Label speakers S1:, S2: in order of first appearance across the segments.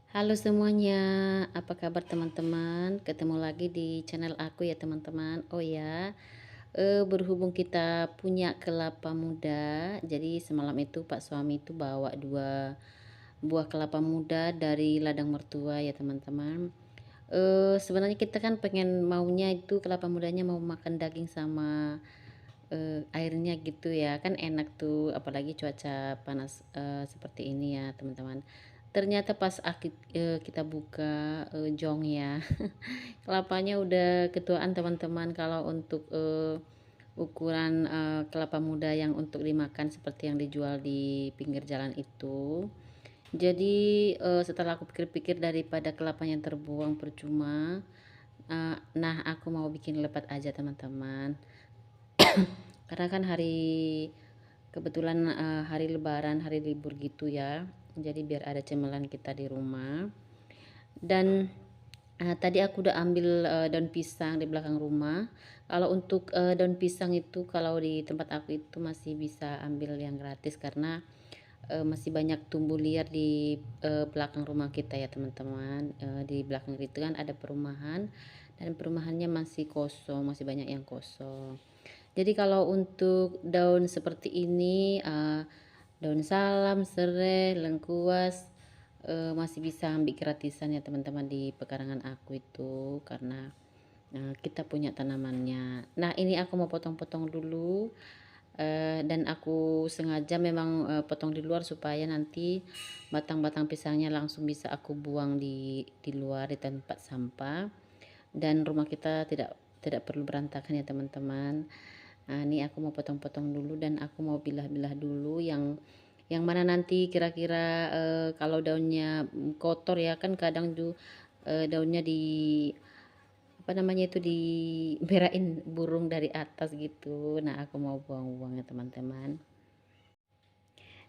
S1: Halo semuanya, apa kabar teman-teman? Ketemu lagi di channel aku ya teman-teman. Oh ya, berhubung kita punya kelapa muda, jadi semalam itu Pak suami itu bawa 2 buah kelapa muda dari ladang mertua ya teman-teman. Sebenarnya kita kan pengen maunya itu kelapa mudanya mau makan daging sama airnya gitu ya, kan enak tuh apalagi cuaca panas seperti ini ya teman-teman. Ternyata pas kita buka jong ya, kelapanya udah ketuaan teman-teman. Kalau untuk ukuran kelapa muda yang untuk dimakan seperti yang dijual di pinggir jalan itu. Jadi setelah aku pikir-pikir daripada kelapanya terbuang percuma, nah aku mau bikin lepat aja teman-teman. Karena kan kebetulan hari lebaran, hari libur gitu ya. Jadi biar ada cemilan kita di rumah. Dan tadi aku udah ambil daun pisang di belakang rumah. Kalau untuk daun pisang itu kalau di tempat aku itu masih bisa ambil yang gratis karena masih banyak tumbuh liar di belakang rumah kita ya teman-teman. Di belakang itu kan ada perumahan dan perumahannya masih kosong, masih banyak yang kosong. Jadi kalau untuk daun seperti ini, daun salam, serai, lengkuas, masih bisa ambil gratisan ya teman-teman di pekarangan aku itu karena kita punya tanamannya. Nah ini aku mau potong-potong dulu, dan aku sengaja memang potong di luar supaya nanti batang-batang pisangnya langsung bisa aku buang di luar di tempat sampah dan rumah kita tidak tidak perlu berantakan ya teman-teman. Nah, ini aku mau potong-potong dulu dan aku mau pilah-pilah dulu yang mana nanti kira-kira kalau daunnya kotor ya kan kadang tuh daunnya di apa namanya itu diberain burung dari atas gitu. Nah, aku mau buang-buang ya teman-teman.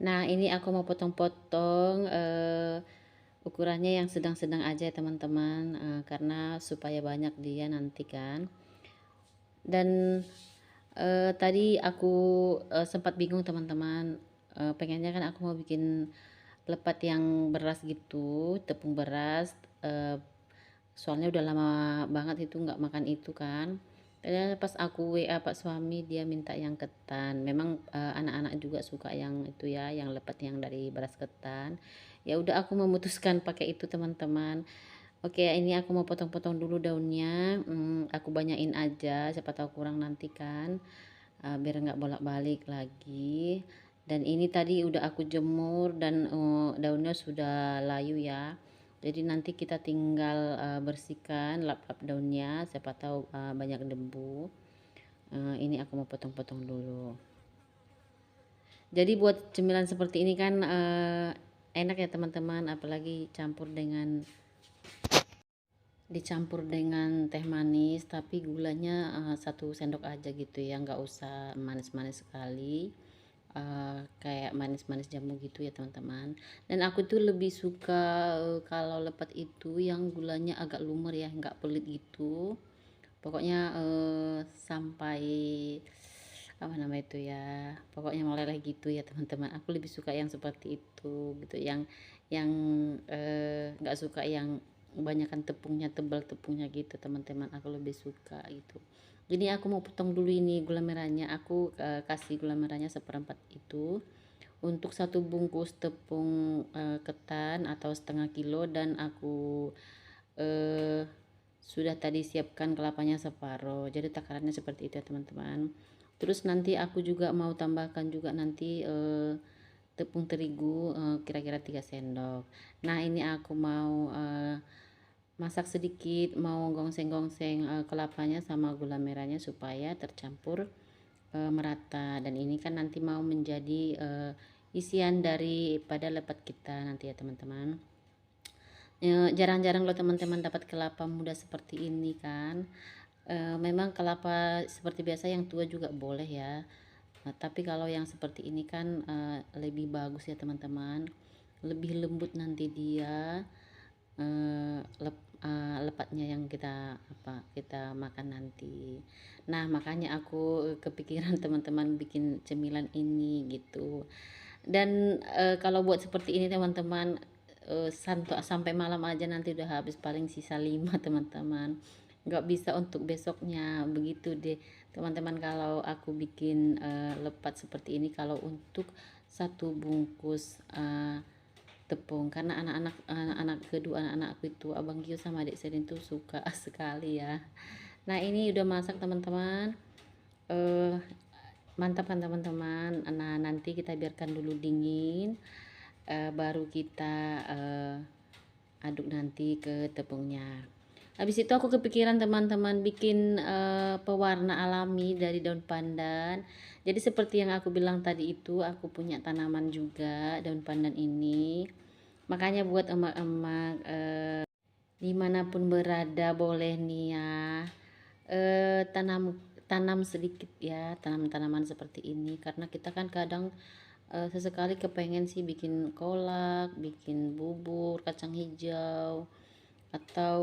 S1: Nah, ini aku mau potong-potong ukurannya yang sedang-sedang aja ya teman-teman, karena supaya banyak dia nanti kan. Dan tadi aku sempat bingung teman-teman, pengennya kan aku mau bikin lepat yang beras gitu, tepung beras, soalnya udah lama banget itu nggak makan itu kan. Ternyata pas aku WA Pak suami dia minta yang ketan. Memang anak-anak juga suka yang itu ya, yang lepat yang dari beras ketan. Ya udah aku memutuskan pakai itu teman-teman. Oke, ini aku mau potong-potong dulu daunnya. Aku banyain aja, siapa tahu kurang nanti kan. Biar nggak bolak-balik lagi. Dan ini tadi udah aku jemur dan daunnya sudah layu ya. Jadi nanti kita tinggal bersihkan lap-lap daunnya, siapa tahu banyak debu. Ini aku mau potong-potong dulu. Jadi buat cemilan seperti ini kan enak ya teman-teman, apalagi dicampur dengan teh manis tapi gulanya 1 sendok aja gitu ya, nggak usah manis-manis sekali, kayak manis-manis jamu gitu ya teman-teman. Dan aku tuh lebih suka kalau lepet itu yang gulanya agak lumer ya, nggak pelit gitu. Pokoknya sampai apa nama itu ya, pokoknya meleleh gitu ya teman-teman. Aku lebih suka yang seperti itu gitu, yang nggak suka yang kebanyakan tepungnya, tebal tepungnya gitu teman-teman. Aku lebih suka gitu. Jadi aku mau potong dulu ini gula merahnya. Aku kasih gula merahnya seperempat itu untuk 1 bungkus tepung ketan atau setengah kilo, dan aku eh, sudah tadi siapkan kelapanya separuh. Jadi takarannya seperti itu ya teman-teman. Terus nanti aku juga mau tambahkan juga nanti tepung terigu kira-kira 3 sendok. Nah ini aku mau masak sedikit, mau gongseng-gongseng kelapanya sama gula merahnya supaya tercampur merata. Dan ini kan nanti mau menjadi isian daripada lepat kita nanti ya teman-teman. Jarang-jarang loh teman-teman dapat kelapa muda seperti ini kan. Memang kelapa seperti biasa yang tua juga boleh ya. Nah, tapi kalau yang seperti ini kan lebih bagus ya teman-teman. Lebih lembut nanti dia lepatnya yang kita makan nanti. Nah, makanya aku kepikiran teman-teman bikin cemilan ini gitu. Dan kalau buat seperti ini teman-teman, sampai malam aja nanti udah habis, paling sisa 5 teman-teman. Nggak bisa untuk besoknya, begitu deh teman-teman kalau aku bikin lepat seperti ini. Kalau untuk satu bungkus tepung, karena anak-anak kedua anak-anakku itu Abang Gio sama Adik Selin tuh suka sekali ya. Nah ini udah masak teman-teman, eh mantap kan teman-teman. Nah nanti kita biarkan dulu dingin, baru kita aduk nanti ke tepungnya. Habis itu aku kepikiran teman-teman bikin pewarna alami dari daun pandan. Jadi seperti yang aku bilang tadi itu, aku punya tanaman juga daun pandan ini. Makanya buat emak-emak dimanapun berada boleh nih ya, tanam tanam sedikit ya, tanam-tanaman seperti ini, karena kita kan kadang sesekali kepengen sih bikin kolak, bikin bubur kacang hijau, atau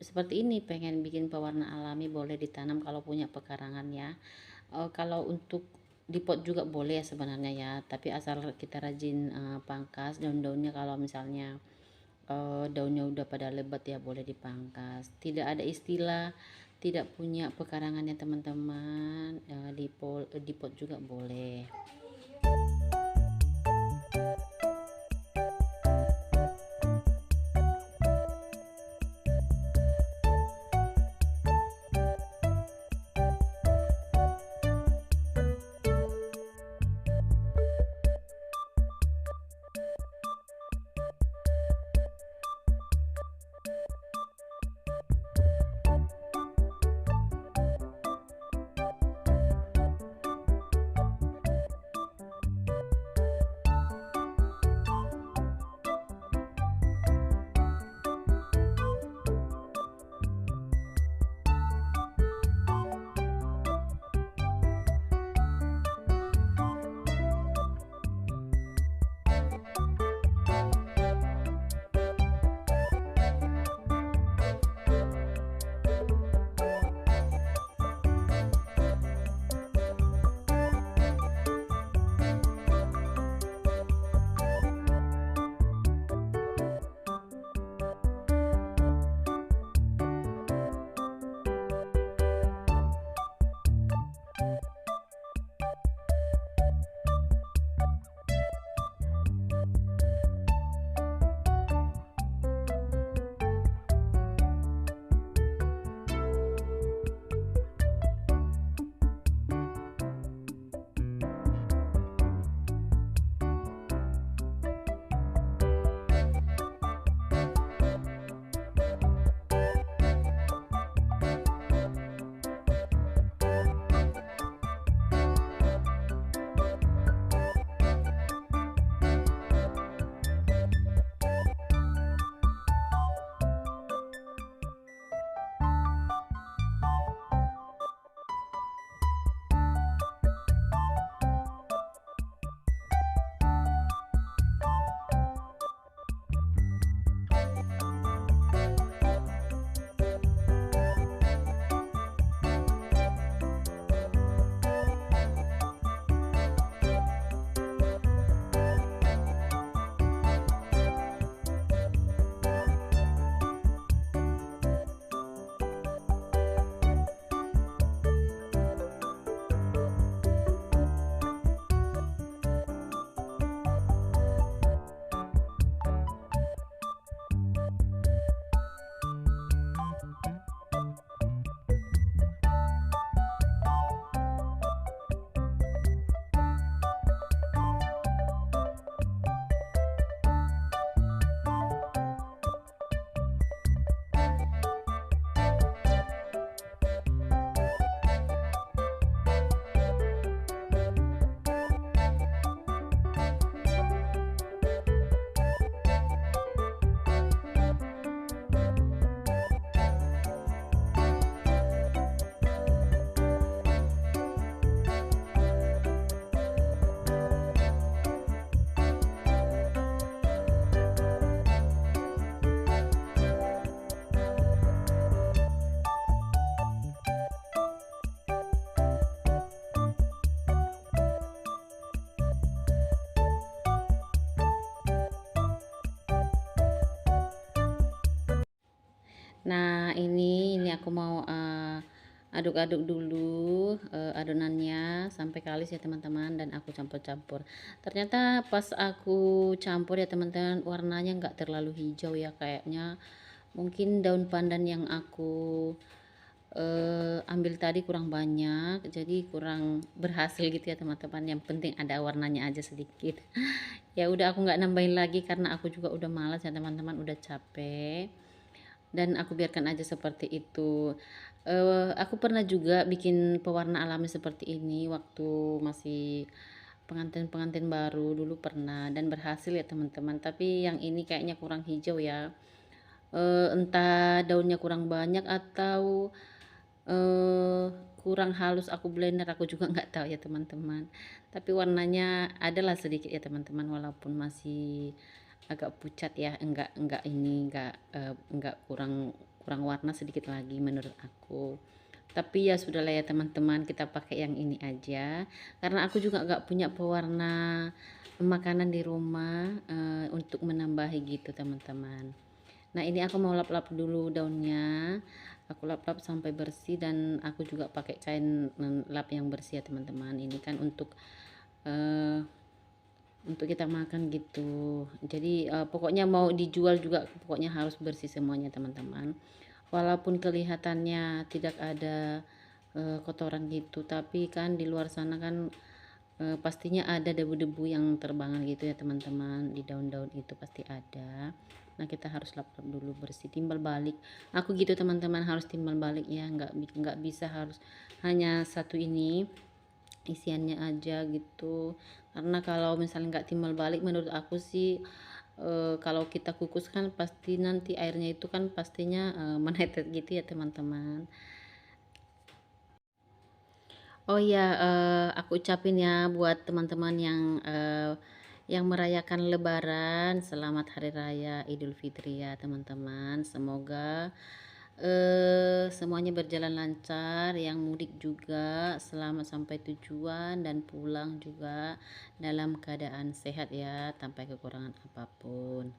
S1: seperti ini pengen bikin pewarna alami, boleh ditanam kalau punya pekarangan ya. Kalau untuk di pot juga boleh ya sebenarnya ya, tapi asal kita rajin pangkas daun-daunnya. Kalau misalnya daunnya udah pada lebat ya boleh dipangkas. Tidak ada istilah tidak punya pekarangan ya teman-teman, di pot juga boleh. Nah, ini aku mau aduk-aduk dulu adonannya sampai kalis ya teman-teman, dan aku campur-campur. Ternyata pas aku campur ya teman-teman, warnanya nggak terlalu hijau ya, kayaknya mungkin daun pandan yang aku ambil tadi kurang banyak, jadi kurang berhasil gitu ya teman-teman. Yang penting ada warnanya aja sedikit. Ya udah, aku nggak nambahin lagi karena aku juga udah malas ya teman-teman, udah capek, dan aku biarkan aja seperti itu. Aku pernah juga bikin pewarna alami seperti ini waktu masih pengantin-pengantin baru dulu, pernah dan berhasil ya teman-teman. Tapi yang ini kayaknya kurang hijau ya. Entah daunnya kurang banyak atau eh, kurang halus aku blender, aku juga nggak tahu ya teman-teman. Tapi warnanya adalah sedikit ya teman-teman, walaupun masih agak pucat ya, enggak kurang kurang warna sedikit lagi menurut aku. Tapi ya sudahlah ya teman-teman, kita pakai yang ini aja karena aku juga nggak punya pewarna makanan di rumah untuk menambahi gitu teman-teman. Nah, ini aku mau lap-lap dulu daunnya. Aku lap-lap sampai bersih, dan aku juga pakai kain lap yang bersih ya teman-teman. Ini kan eh, untuk kita makan gitu. Jadi pokoknya mau dijual juga pokoknya harus bersih semuanya teman-teman. Walaupun kelihatannya tidak ada kotoran gitu, tapi kan di luar sana kan pastinya ada debu-debu yang terbangan gitu ya teman-teman, di daun-daun itu pasti ada. Nah, kita harus lap-lap dulu bersih, timbal balik. Aku gitu teman-teman, harus timbal balik ya, nggak bisa harus hanya satu ini isiannya aja gitu. Karena kalau misalnya nggak timbal balik, menurut aku sih kalau kita kukus kan pasti nanti airnya itu kan pastinya menetes gitu ya teman-teman. Oh iya, aku ucapin ya buat teman-teman yang merayakan Lebaran, selamat Hari Raya Idul Fitri ya teman-teman. Semoga semuanya berjalan lancar, yang mudik juga selamat sampai tujuan, dan pulang juga dalam keadaan sehat ya, tanpa kekurangan apapun.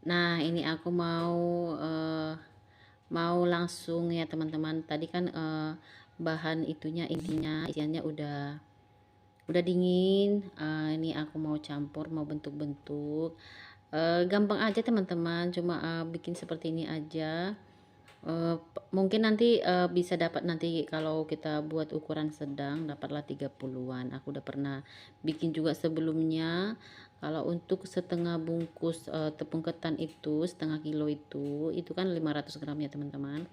S1: Nah, ini aku eh, mau langsung ya teman-teman. Tadi kan bahan itunya, intinya isiannya udah dingin. Ini aku mau campur, mau bentuk-bentuk. Gampang aja teman-teman, cuma bikin seperti ini aja. Mungkin nanti bisa dapat, nanti kalau kita buat ukuran sedang dapatlah 30-an. Aku udah pernah bikin juga sebelumnya. Kalau untuk setengah bungkus tepung ketan itu, setengah kilo itu kan 500 gram ya teman-teman.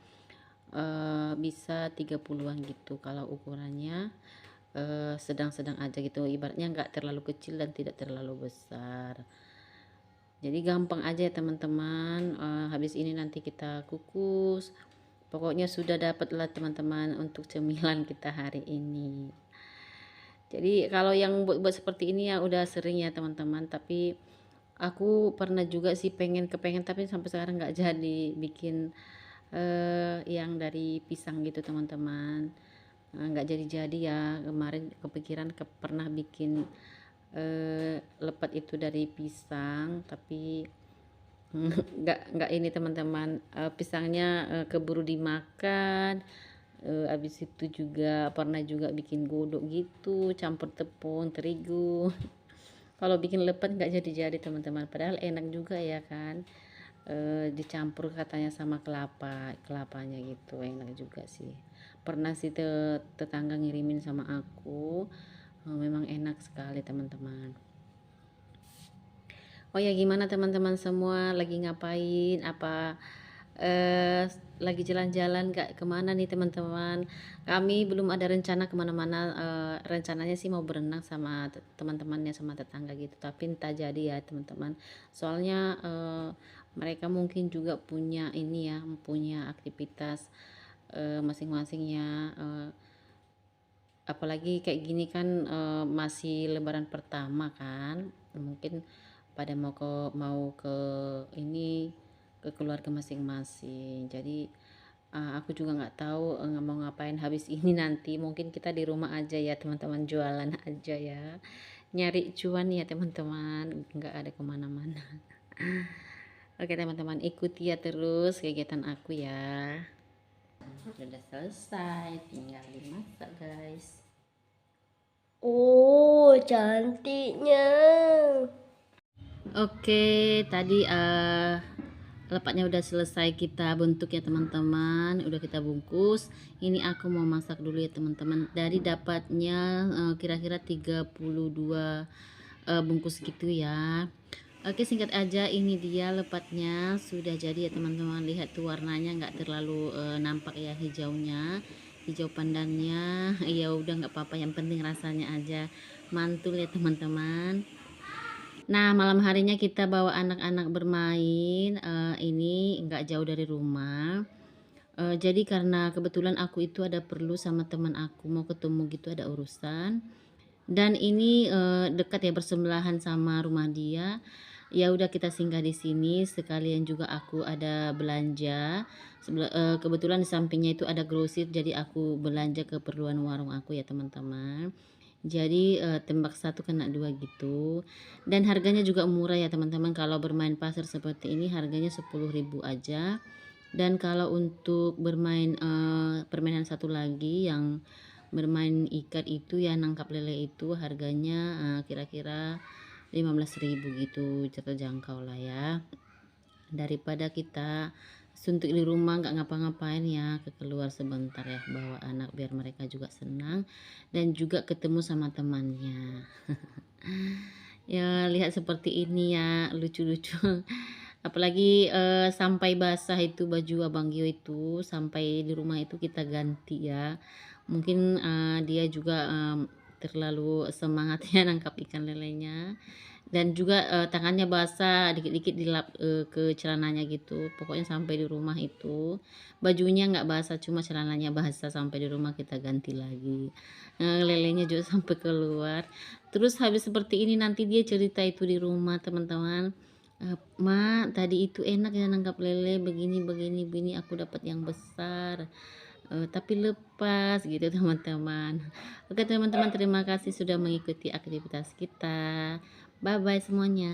S1: Bisa 30-an gitu kalau ukurannya. Sedang-sedang aja gitu, ibaratnya nggak terlalu kecil dan tidak terlalu besar. Jadi gampang aja ya teman-teman. Habis ini nanti kita kukus. Pokoknya sudah dapatlah teman-teman untuk cemilan kita hari ini. Jadi kalau yang buat-buat seperti ini ya udah sering ya teman-teman. Tapi aku pernah juga sih kepengen, tapi sampai sekarang nggak jadi bikin yang dari pisang gitu teman-teman. Nggak jadi-jadi ya. Kemarin kepikiran pernah bikin lepet itu dari pisang, tapi nggak ini teman-teman, pisangnya keburu dimakan. Habis itu juga pernah juga bikin godok gitu, campur tepung terigu. Kalau bikin lepet nggak jadi-jadi teman-teman, padahal enak juga ya kan. Dicampur katanya sama kelapanya gitu, enak juga sih. Pernah sih tetangga ngirimin sama aku. Memang enak sekali teman-teman. Oh ya, gimana teman-teman semua, lagi ngapain? Apa lagi jalan-jalan gak kemana nih teman-teman? Kami belum ada rencana kemana-mana. Rencananya sih mau berenang sama teman-temannya, sama tetangga gitu, tapi entah jadi ya teman-teman. Soalnya mereka mungkin juga punya ini ya, punya aktivitas masing-masing ya. Apalagi kayak gini kan masih lebaran pertama kan, mungkin pada mau ke ini, ke keluarga masing-masing. Jadi aku juga nggak tahu mau ngapain habis ini. Nanti mungkin kita di rumah aja ya teman-teman, jualan aja ya, nyari cuan ya teman-teman, nggak ada kemana-mana. Oke teman-teman, ikuti ya terus kegiatan aku ya. Sudah selesai, tinggal dimasak guys.
S2: Oh, cantiknya.
S1: Oke, tadi lepatnya udah selesai kita bentuk ya teman-teman, udah kita bungkus. Ini aku mau masak dulu ya teman-teman. Dari dapatnya kira-kira 32 bungkus gitu ya. Oke, singkat aja, ini dia lepatnya sudah jadi ya teman-teman. Lihat tuh warnanya nggak terlalu nampak ya, hijaunya, hijau pandannya. Ya udah nggak apa-apa, yang penting rasanya aja mantul ya teman-teman. Nah, malam harinya kita bawa anak-anak bermain, ini nggak jauh dari rumah. Jadi karena kebetulan aku itu ada perlu sama teman aku, mau ketemu gitu, ada urusan. Dan ini, dekat ya, bersebelahan sama rumah dia. Ya udah kita singgah di sini, sekalian juga aku ada belanja. Kebetulan di sampingnya itu ada grosir, jadi aku belanja keperluan warung aku ya teman-teman. Jadi, tembak satu kena dua gitu. Dan harganya juga murah ya teman-teman, kalau bermain pasar seperti ini harganya 10.000 aja. Dan kalau untuk bermain, permainan satu lagi yang bermain ikat itu ya, nangkap lele itu harganya, kira-kira 15.000 gitu, terjangkau lah ya. Daripada kita suntuk di rumah nggak ngapa-ngapain ya, keluar sebentar ya, bawa anak biar mereka juga senang dan juga ketemu sama temannya. Ya lihat seperti ini ya, lucu-lucu. Apalagi sampai basah itu baju Abang Gio itu, sampai di rumah itu kita ganti ya. Mungkin dia juga terlalu semangat ya nangkap ikan lelenya. Dan juga tangannya basah, dikit-dikit dilap ke celananya gitu. Pokoknya sampai di rumah itu bajunya nggak basah, cuma celananya basah. Sampai di rumah kita ganti lagi. Lelenya juga sampai keluar. Terus habis seperti ini nanti dia cerita itu di rumah teman-teman. "Ma, tadi itu enak ya nangkap lele, begini begini begini, aku dapat yang besar, tapi lepas," gitu teman-teman. Oke teman-teman, terima kasih sudah mengikuti aktivitas kita. Bye bye semuanya.